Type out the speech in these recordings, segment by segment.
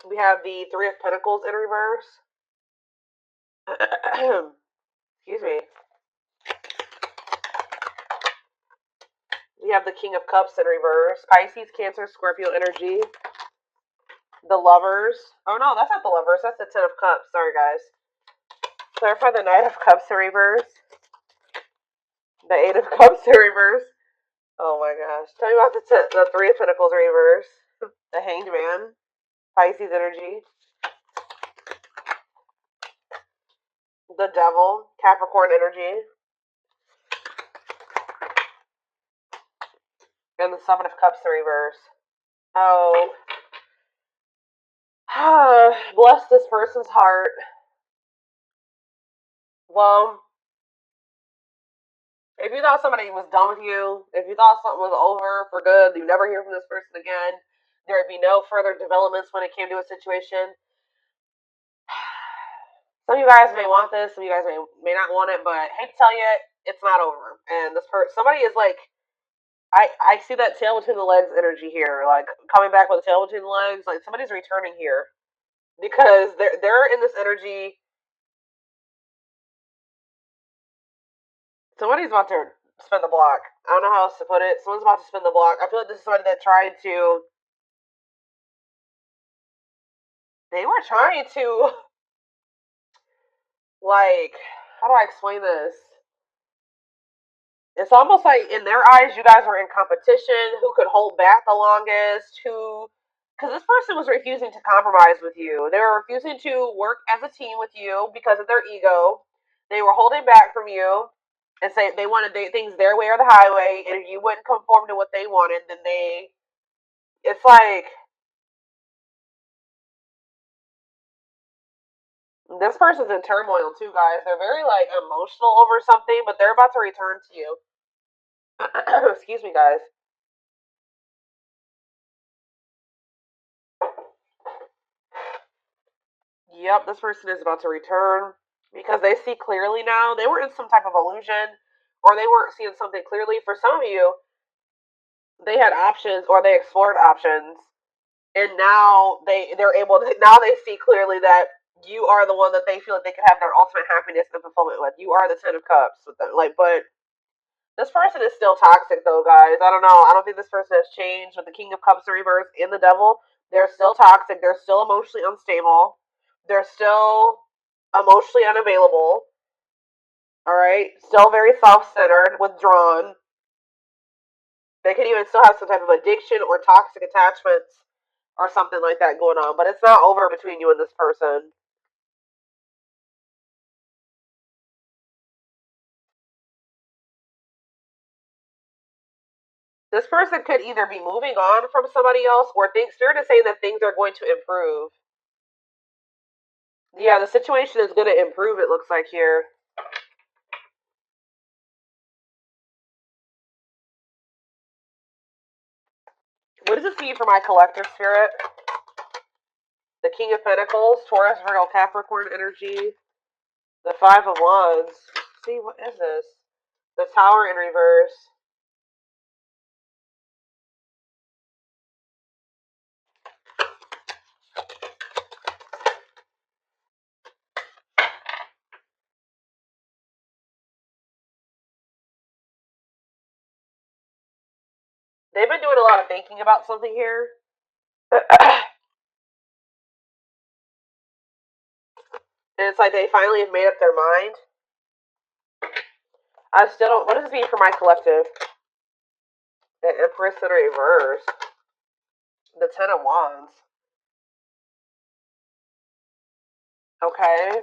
We have the Three of Pentacles in reverse. Excuse me. We have the King of Cups in reverse. Pisces, Cancer, Scorpio energy. The Lovers. Oh no, that's not the Lovers. That's the Ten of Cups. Sorry, guys. Clarify the Knight of Cups in reverse. The Eight of Cups in reverse. Oh my gosh. Tell me about the Three of Pentacles in reverse. The Hanged Man. Pisces energy. The Devil. Capricorn energy. And the Seven of Cups in reverse. Oh. Bless this person's heart. Well, if you thought somebody was done with you, if you thought something was over for good, you never hear from this person again, there would be no further developments when it came to a situation. Some of you guys may want this, some of you guys may not want it, but I hate to tell you, it's not over. And this person, somebody is like, I see that tail between the legs energy here, like coming back with a tail between the legs, like somebody's returning here. Because they're in this energy. Somebody's about to spin the block. I don't know how else to put it. Someone's about to spin the block. I feel like this is somebody that tried to. They were trying to. Like, how do I explain this? It's almost like in their eyes, you guys were in competition. Who could hold back the longest? Because this person was refusing to compromise with you. They were refusing to work as a team with you because of their ego. They were holding back from you and say they wanted things their way or the highway. And if you wouldn't conform to what they wanted, then it's like this person's in turmoil too, guys. They're very like emotional over something, but they're about to return to you. Excuse me, guys. Yep, this person is about to return because they see clearly now. They were in some type of illusion or they weren't seeing something clearly. For some of you, they had options or they explored options and now they're able to, now they see clearly that you are the one that they feel like they can have their ultimate happiness and fulfillment with. You are the Ten of Cups with them. Like, but this person is still toxic though, guys. I don't know. I don't think this person has changed with the King of Cups in reverse and the Devil. They're still toxic. They're still emotionally unstable. They're still emotionally unavailable. All right, still very self-centered, withdrawn. They could even still have some type of addiction or toxic attachments or something like that going on, but it's not over between you and this person. This person could either be moving on from somebody else or Spirit is saying that things are going to improve. Yeah, the situation is going to improve, it looks like here. What does it mean for my collective spirit? The King of Pentacles, Taurus, Virgo, Capricorn energy. The Five of Wands. See, what is this? The Tower in reverse. They've been doing a lot of thinking about something here. And it's like they finally have made up their mind. I still don't. What does it mean for my collective? The Empress in reverse. The Ten of Wands. Okay.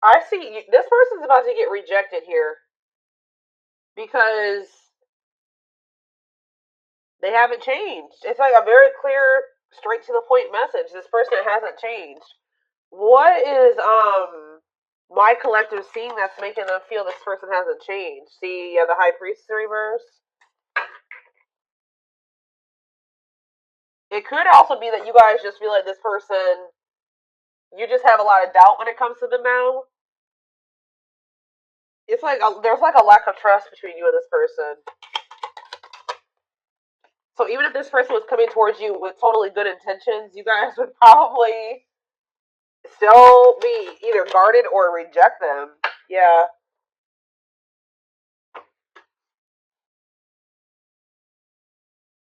I see. This person's about to get rejected here. Because they haven't changed. It's like a very clear, straight to the point message. This person hasn't changed. What is my collective seeing that's making them feel this person hasn't changed? See, the High Priest in reverse. It could also be that you guys just feel like this person, you just have a lot of doubt when it comes to them now. It's like there's like a lack of trust between you and this person. So even if this person was coming towards you with totally good intentions, you guys would probably still be either guarded or reject them. Yeah.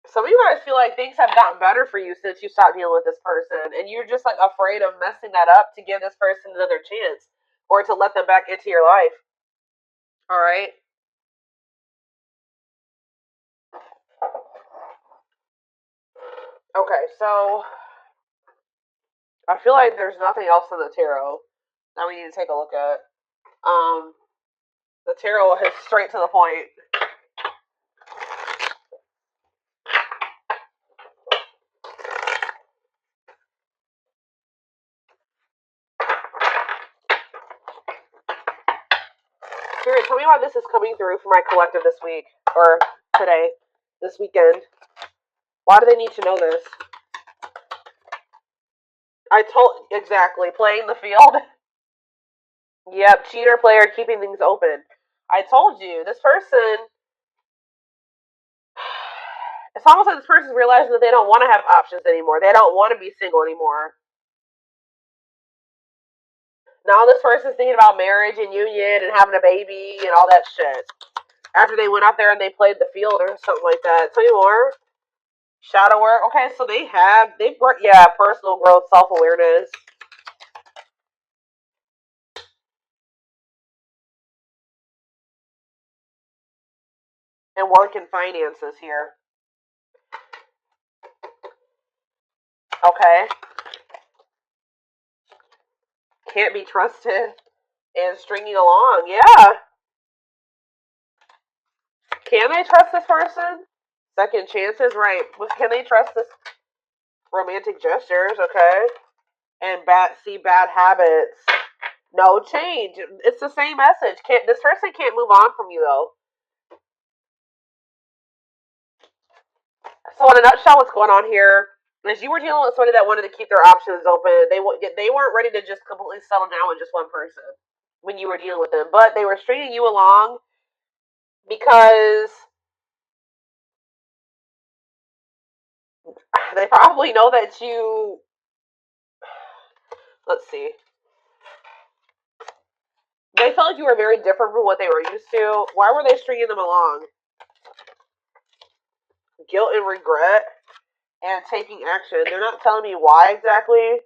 Some of you guys feel like things have gotten better for you since you stopped dealing with this person, and you're just like afraid of messing that up to give this person another chance or to let them back into your life. All right. Okay, so I feel like there's nothing else in the tarot that we need to take a look at. The tarot is straight to the point. Spirit, tell me why this is coming through for my collective this week or today, this weekend. Why do they need to know this? I told exactly playing the field. Yep, cheater player keeping things open. I told you this person. It's almost like this person's realizing that they don't want to have options anymore. They don't want to be single anymore. Now this person's thinking about marriage and union and having a baby and all that shit. After they went out there and they played the field or something like that. Tell you more. Shadow work. Okay, so they've got, personal growth, self-awareness. And work and finances here. Okay. Can't be trusted. And stringing along. Yeah. Can they trust this person? Second chances, right. Can they trust this? Romantic gestures, okay. And bad habits. No change. It's the same message. This person can't move on from you though. So in a nutshell, what's going on here is you were dealing with somebody that wanted to keep their options open. They weren't ready to just completely settle down with just one person when you were dealing with them, but they were stringing you along because they probably know that you. Let's see. They felt like you were very different from what they were used to. Why were they stringing them along? Guilt and regret and taking action. They're not telling me why exactly.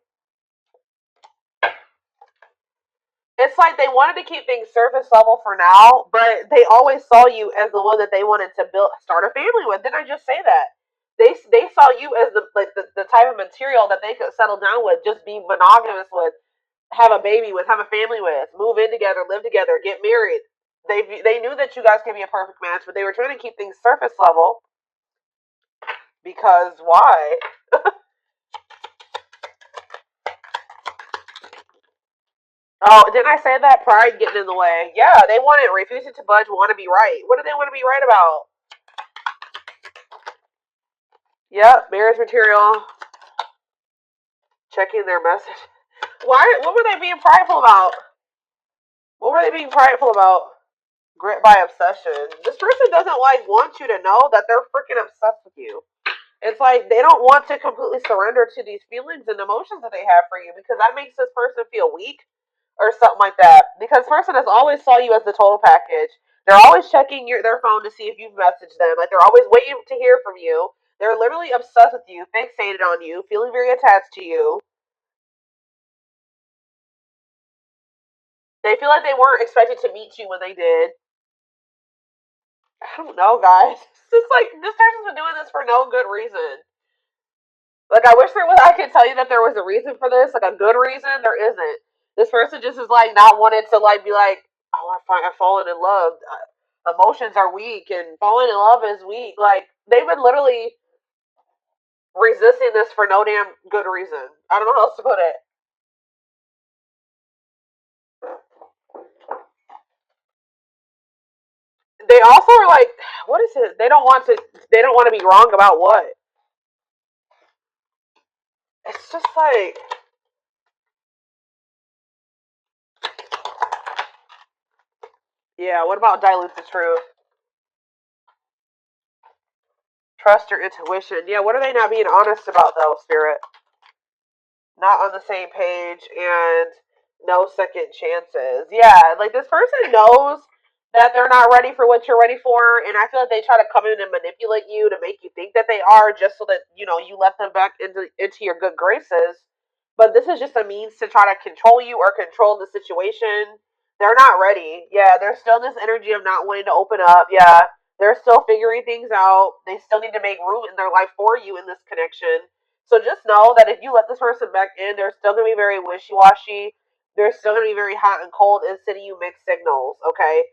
It's like they wanted to keep things surface level for now, but they always saw you as the one that they wanted to start a family with. Didn't I just say that? They saw you as the type of material that they could settle down with, just be monogamous with, have a baby with, have a family with, move in together, live together, get married. They knew that you guys could be a perfect match, but they were trying to keep things surface level. Because why? Oh, didn't I say that? Pride getting in the way. Yeah, they want it. Refusing to budge, want to be right. What do they want to be right about? Yep, marriage material. Checking their message. Why? What were they being prideful about? What were they being prideful about? Grit by obsession. This person doesn't want you to know that they're freaking obsessed with you. It's like they don't want to completely surrender to these feelings and emotions that they have for you because that makes this person feel weak or something like that. Because this person has always saw you as the total package. They're always checking their phone to see if you've messaged them. Like they're always waiting to hear from you. They're literally obsessed with you, fixated on you, feeling very attached to you. They feel like they weren't expected to meet you when they did. I don't know, guys. It's just like this person's been doing this for no good reason. Like I wish I could tell you that there was a reason for this, like a good reason. There isn't. This person just is like not wanting to like be like, oh, I've fallen in love. Emotions are weak, and falling in love is weak. Like they've been literally resisting this for no damn good reason. I don't know how else to put it. They also are like, what is it? They don't want to. They don't want to be wrong about what. It's just like, yeah, what about dilute the truth? Trust your intuition. Yeah, what are they not being honest about though, Spirit? Not on the same page and no second chances. Yeah, like this person knows that they're not ready for what you're ready for, and I feel like they try to come in and manipulate you to make you think that they are, just so that you let them back into your good graces. But this is just a means to try to control you or control the situation. They're not ready. Yeah, they're still in this energy of not wanting to open up. Yeah, they're still figuring things out. They still need to make room in their life for you in this connection. So just know that if you let this person back in, they're still going to be very wishy-washy. They're still going to be very hot and cold and sending you mixed signals, okay?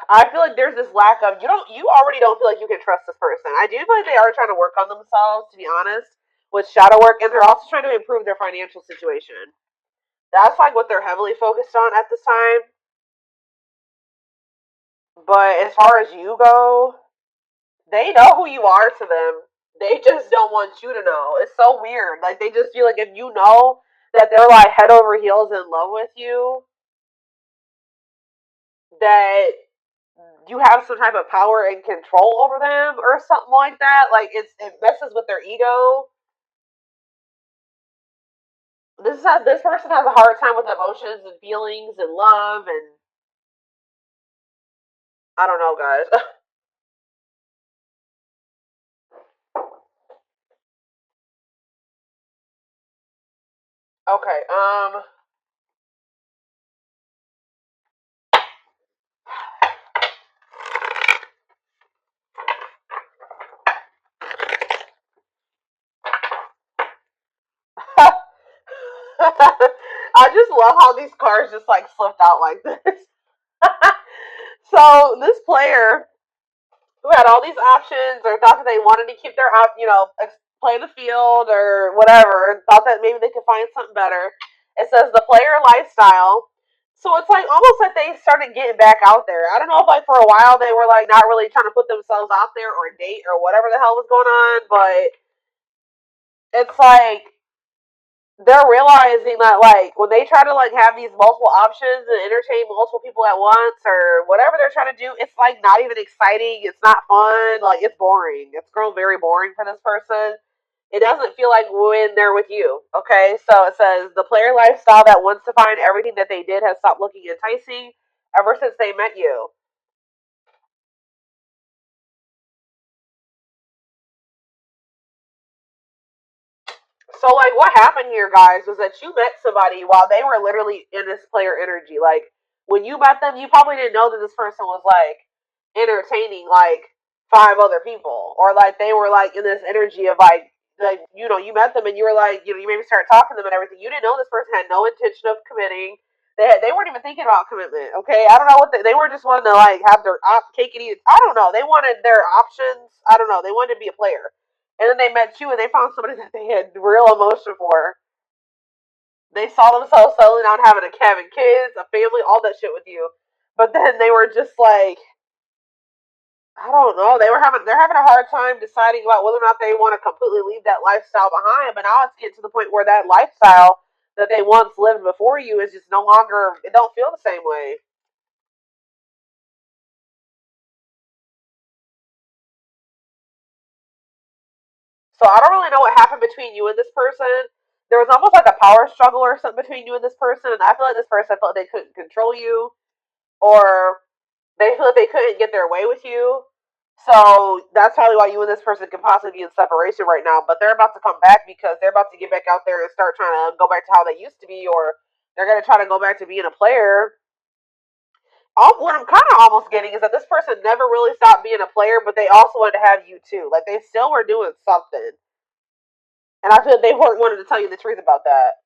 I feel like there's this lack of, you already don't feel like you can trust this person. I do feel like they are trying to work on themselves, to be honest, with shadow work, and they're also trying to improve their financial situation. That's like what they're heavily focused on at this time. But as far as you go, they know who you are to them. They just don't want you to know. It's so weird. Like they just feel like if you know that they're like head over heels in love with you, that you have some type of power and control over them or something like that. Like it messes with their ego. This person has a hard time with emotions and feelings and love, and I don't know, guys. Okay, I just love how these cards just like slipped out like this. So this player who had all these options or thought that they wanted to keep their play the field or whatever, and thought that maybe they could find something better. It says the player lifestyle. So it's like almost like they started getting back out there. I don't know if like for a while they were like not really trying to put themselves out there or date or whatever the hell was going on, but it's like they're realizing that like when they try to like have these multiple options and entertain multiple people at once or whatever they're trying to do, it's like not even exciting. It's not fun. Like it's boring. It's grown very boring for this person. It doesn't feel like when they're with you. Okay, so it says the player lifestyle that wants to find everything that they did has stopped looking enticing ever since they met you. So like what happened here, guys, was that you met somebody while they were literally in this player energy. Like when you met them, you probably didn't know that this person was like entertaining like five other people, or like they were like in this energy of like you met them and you were like you maybe started talking to them and everything. You didn't know this person had no intention of committing. They weren't even thinking about commitment. Okay, I don't know what they were just wanting to like have their cake and eat it. I don't know. They wanted their options. I don't know. They wanted to be a player. And then they met you and they found somebody that they had real emotion for. They saw themselves settling down, having kids, a family, all that shit with you. But then they were just like, I don't know. They're having a hard time deciding about whether or not they want to completely leave that lifestyle behind. But now it's getting to the point where that lifestyle that they once lived before you is just no longer. It don't feel the same way. So I don't really know what happened between you and this person. There was almost like a power struggle or something between you and this person, and I feel like this person felt like they couldn't control you, or they feel like they couldn't get their way with you. So that's probably why you and this person could possibly be in separation right now. But they're about to come back because they're about to get back out there and start trying to go back to how they used to be, or they're going to try to go back to being a player. What I'm kind of almost getting is that this person never really stopped being a player, but they also wanted to have you too. Like they still were doing something, and I feel like they weren't wanted to tell you the truth about that.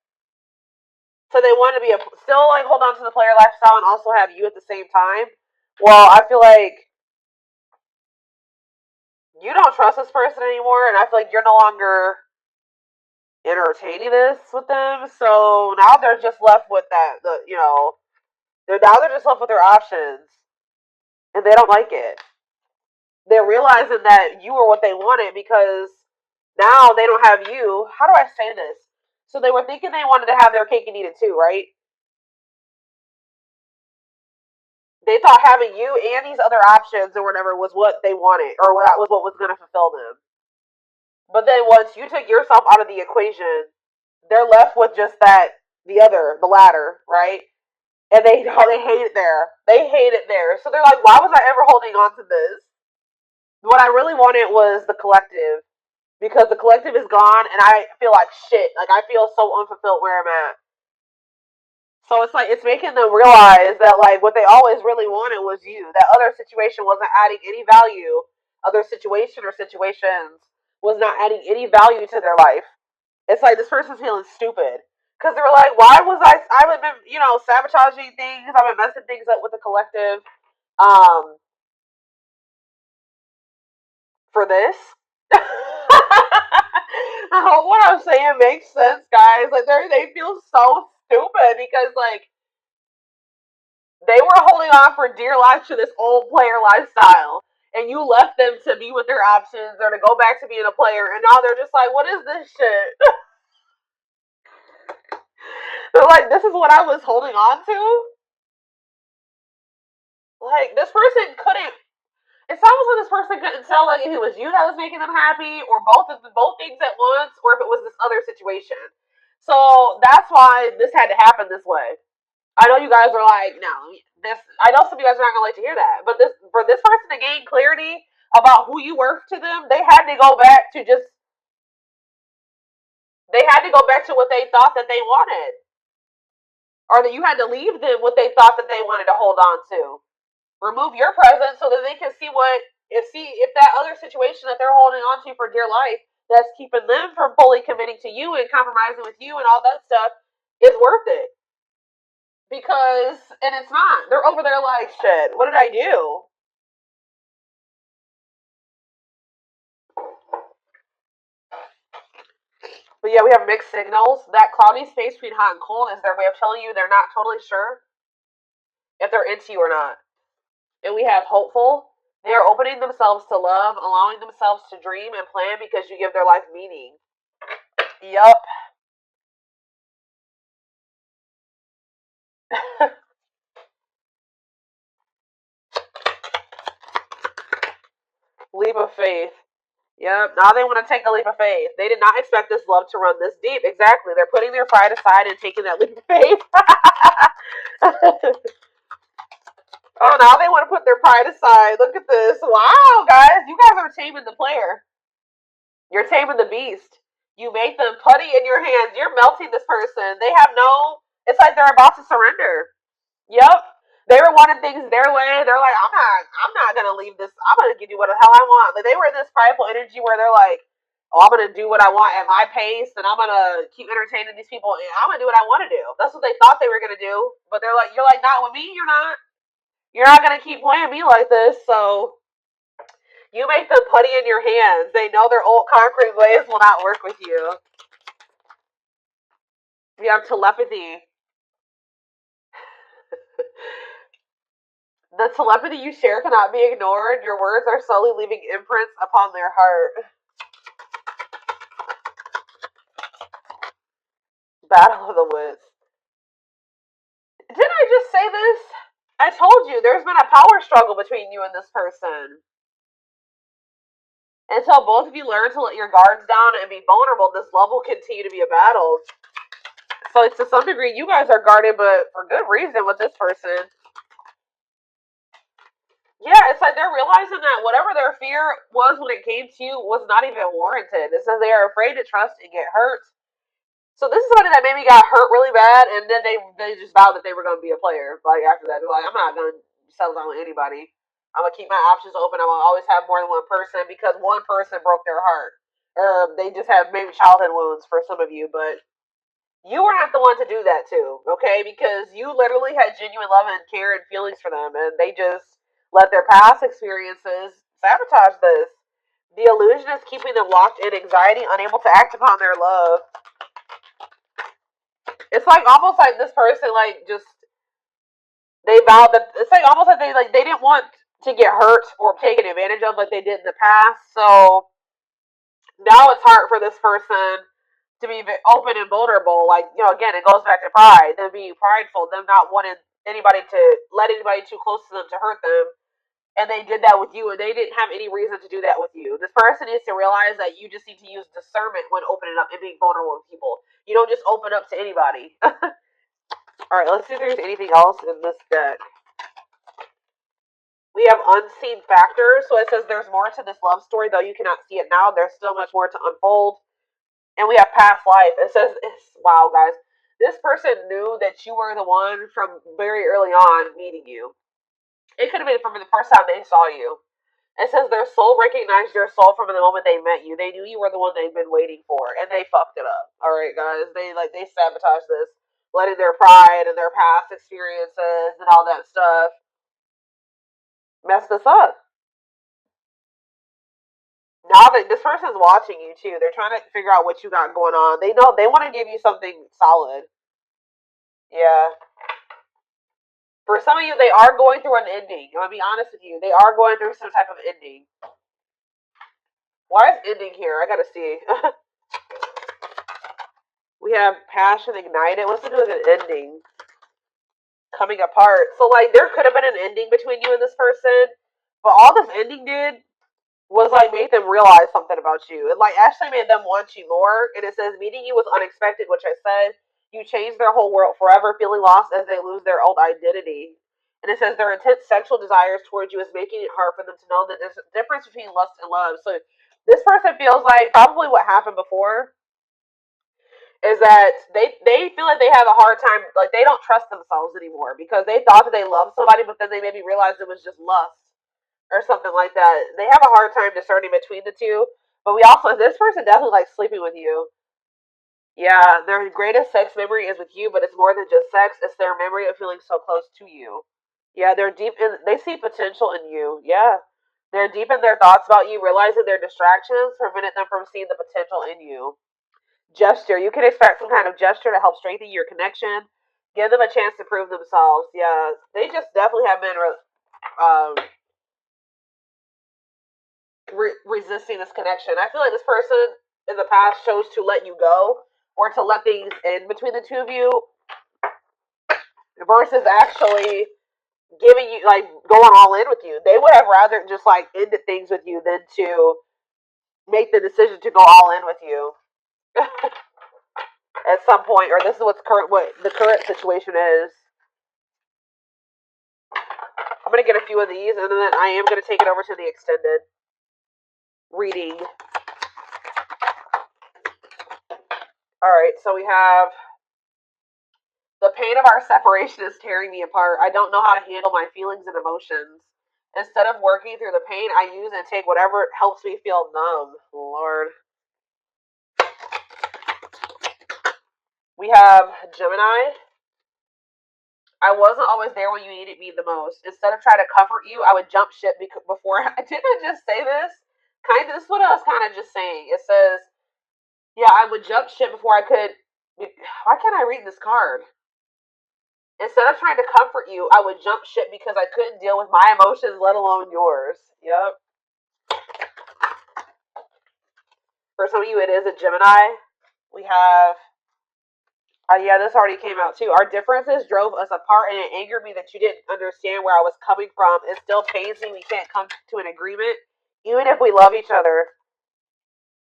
So they wanted to be still like hold on to the player lifestyle and also have you at the same time. Well, I feel like you don't trust this person anymore, and I feel like you're no longer entertaining this with them. So now they're just left with that. They're just left with their options, and they don't like it. They're realizing that you were what they wanted because now they don't have you. How do I say this? So they were thinking they wanted to have their cake and eat it too, right? They thought having you and these other options or whatever was what they wanted, or that was what was going to fulfill them. But then once you took yourself out of the equation, they're left with just that, the latter, right? And they hate it there. They hate it there. So they're like, why was I ever holding on to this? What I really wanted was the collective because the collective is gone, and I feel like shit. Like I feel so unfulfilled where I'm at. So it's like it's making them realize that like what they always really wanted was you. That other situation wasn't adding any value. Other situation or situations was not adding any value to their life. It's like this person's feeling stupid because they were like, "Why was I? I've been, sabotaging things. I've been messing things up with the collective, um, for this." I hope what I'm saying makes sense, guys. Like they feel so stupid because like they were holding on for dear life to this old player lifestyle, and you left them to be with their options or to go back to being a player, and now they're just like, "What is this shit?" They're like, "This is what I was holding on to." Like this person couldn't. It's almost like this person couldn't tell like if it was you that was making them happy, or both things at once, or if it was this other situation. So that's why this had to happen this way. I know you guys are like, no, this. I know some of you guys are not gonna like to hear that, but this for this person to gain clarity about who you were to them, they had to go back to what they thought that they wanted, or that you had to leave them what they thought that they wanted to hold on to. Remove your presence so that they can see if that other situation that they're holding on to for dear life that's keeping them from fully committing to you and compromising with you and all that stuff is worth it. Because and it's not. They're over there like shit. What did I do? But yeah, we have mixed signals. That cloudy space between hot and cold is their way of telling you they're not totally sure if they're into you or not. And we have hopeful. They are opening themselves to love, allowing themselves to dream and plan because you give their life meaning. Yup. Leap of faith. Yep. Now they want to take the leap of faith. They did not expect this love to run this deep. Exactly. They're putting their pride aside and taking that leap of faith. Oh, now they want to put their pride aside. Look at this. Wow, guys. You guys are taming the player. You're taming the beast. You make them putty in your hands. You're melting this person. They have no. It's like they're about to surrender. Yep. They were wanting things their way. They're like, I'm not gonna leave this. I'm gonna give you what the hell I want. Like they were in this prideful energy where they're like, oh, I'm gonna do what I want at my pace, and I'm gonna keep entertaining these people, and I'm gonna do what I want to do. That's what they thought they were gonna do. But they're like, you're like, not with me. You're not. You're not gonna keep playing me like this. So you make them putty in your hands. They know their old concrete ways will not work with you. You have telepathy. The telepathy you share cannot be ignored. Your words are slowly leaving imprints upon their heart. Battle of the Wits. Didn't I just say this? I told you there's been a power struggle between you and this person. Until both of you learn to let your guards down and be vulnerable, this love will continue to be a battle. So to some degree, you guys are guarded, but for good reason with this person. Yeah, it's like they're realizing that whatever their fear was when it came to you was not even warranted. It says they are afraid to trust and get hurt. So this is somebody that maybe got hurt really bad, and then they just vowed that they were going to be a player. Like after that, they're like, I'm not going to settle down with anybody. I'm gonna keep my options open. I'm gonna always have more than one person because one person broke their heart, or they just have maybe childhood wounds for some of you. But you were not the one to do that too, okay? Because you literally had genuine love and care and feelings for them, and they just let their past experiences sabotage this. The illusion is keeping them locked in anxiety, unable to act upon their love. It's like almost like this person like just they vowed that it's like almost like they didn't want to get hurt or taken advantage of like they did in the past. So now it's hard for this person to be open and vulnerable. Like, you know, again, it goes back to pride, them being prideful, them not wanting anybody to let anybody too close to them to hurt them. And they did that with you, and they didn't have any reason to do that with you. This person needs to realize that you just need to use discernment when opening up and being vulnerable with people. You don't just open up to anybody. All right, let's see if there's anything else in this deck. We have unseen factors. So it says there's more to this love story, though you cannot see it now. There's still much more to unfold. And we have past life. It says, wow, guys. This person knew that you were the one from very early on meeting you. It could have been from the first time they saw you. It says their soul recognized your soul from the moment they met you. They knew you were the one they've been waiting for, and they fucked it up. All right, guys. They sabotaged this, letting their pride and their past experiences and all that stuff mess this up. Now that this person's watching you too, they're trying to figure out what you got going on. They know they want to give you something solid. Yeah. For some of you, they are going through an ending. I'm gonna be honest with you. They are going through some type of ending. Why is ending here? I gotta see. We have passion ignited. What's to do with an ending? Coming apart. So like there could have been an ending between you and this person, but all this ending did was like make them realize something about you. It like actually made them want you more. And it says meeting you was unexpected, which I said. You changed their whole world forever, feeling lost as they lose their old identity. And it says their intense sexual desires towards you is making it hard for them to know that there's a difference between lust and love. So this person feels like probably what happened before is that they feel like they have a hard time, like they don't trust themselves anymore because they thought that they loved somebody, but then they maybe realized it was just lust or something like that. They have a hard time discerning between the two. But we also, this person definitely likes sleeping with you. Yeah, their greatest sex memory is with you, but it's more than just sex. It's their memory of feeling so close to you. Yeah, they're deep in, they see potential in you. Yeah. They're deep in their thoughts about you, realizing their distractions prevent them from seeing the potential in you. Gesture. You can expect some kind of gesture to help strengthen your connection. Give them a chance to prove themselves. Yeah, they just definitely have been resisting this connection. I feel like this person in the past chose to let you go or to let things in between the two of you versus actually giving you, like, going all in with you. They would have rather just, like, ended things with you than to make the decision to go all in with you at some point, or this is what the current situation is. I'm going to get a few of these, and then I am going to take it over to the extended reading. Alright, so we have the pain of our separation is tearing me apart. I don't know how to handle my feelings and emotions. Instead of working through the pain, I use and take whatever helps me feel numb. Lord. We have Gemini. I wasn't always there when you needed me the most. Instead of trying to comfort you, I would jump ship before. Didn't I just say this? This is what I was kind of just saying. It says, yeah, I would jump ship before I could. Why can't I read this card? Instead of trying to comfort you, I would jump ship because I couldn't deal with my emotions, let alone yours. Yep. For some of you, it is a Gemini. We have, yeah, this already came out too. Our differences drove us apart, and it angered me that you didn't understand where I was coming from. It still pains me we can't come to an agreement, even if we love each other.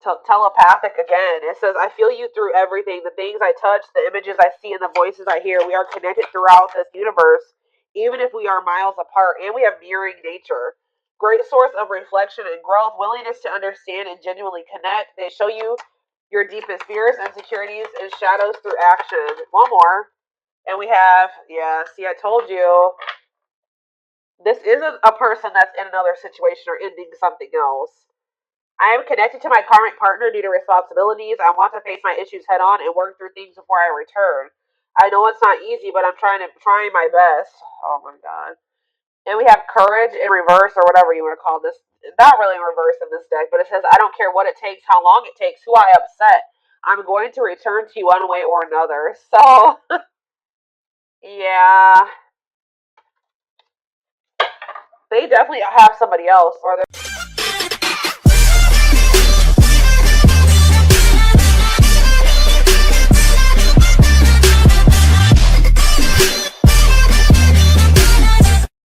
Telepathic again. It says, I feel you through everything. The things I touch, the images I see, and the voices I hear. We are connected throughout this universe, even if we are miles apart, and we have mirroring nature. Great source of reflection and growth, willingness to understand and genuinely connect. They show you your deepest fears, insecurities, and shadows through action. One more. And we have, yeah, see, I told you. This isn't a person that's in another situation or ending something else. I am connected to my karmic partner due to responsibilities. I want to face my issues head on and work through things before I return. I know it's not easy, but I'm trying my best. Oh my god. And we have courage in reverse, or whatever you want to call this. Not really in reverse in this deck, but it says, I don't care what it takes, how long it takes, who I upset. I'm going to return to you one way or another. So, yeah. They definitely have somebody else, or they're